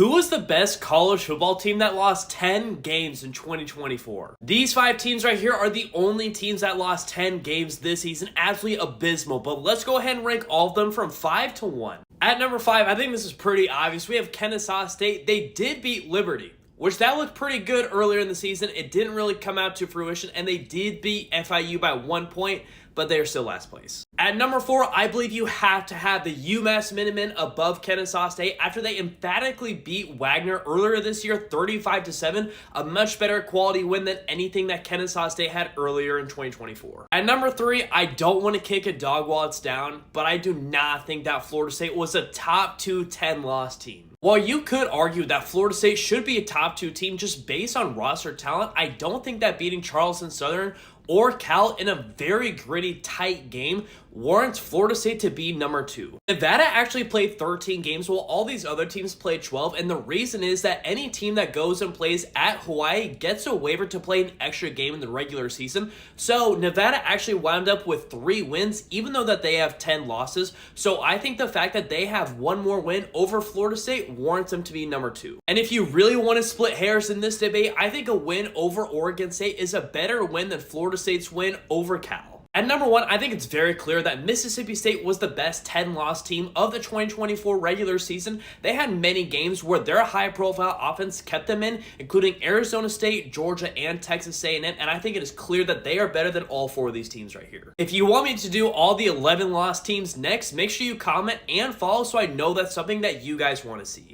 Who was the best college football team that lost 10 games in 2024? These 5 teams right here are the only teams that lost 10 games this season. Absolutely abysmal. But let's go ahead and rank all of them from 5 to 1. At number 5, I think this is pretty obvious. We have Kennesaw State. They did beat Liberty, which that looked pretty good earlier in the season. It didn't really come out to fruition, and they did beat FIU by 1 point, but they are still last place. At number 4, I believe you have to have the UMass Minutemen above Kennesaw State after they emphatically beat Wagner earlier this year 35-7, a much better quality win than anything that Kennesaw State had earlier in 2024. At number 3, I don't want to kick a dog while it's down, but I do not think that Florida State was a top 2 10-loss team. While you could argue that Florida State should be a top 2 team just based on roster talent, I don't think that beating Charleston Southern or Cal in a very gritty, tight game warrants Florida State to be number 2. Nevada actually played 13 games while all these other teams played 12, and the reason is that any team that goes and plays at Hawaii gets a waiver to play an extra game in the regular season. So Nevada actually wound up with 3 wins, even though that they have 10 losses. So I think the fact that they have one more win over Florida State warrants them to be number 2. And if you really want to split hairs in this debate, I think a win over Oregon State is a better win than Florida State's win over Cal. At number 1, I think it's very clear that Mississippi State was the best 10-loss team of the 2024 regular season. They had many games where their high-profile offense kept them in, including Arizona State, Georgia, and Texas A&M, and I think it is clear that they are better than all 4 of these teams right here. If you want me to do all the 11-loss teams next, make sure you comment and follow so I know that's something that you guys want to see.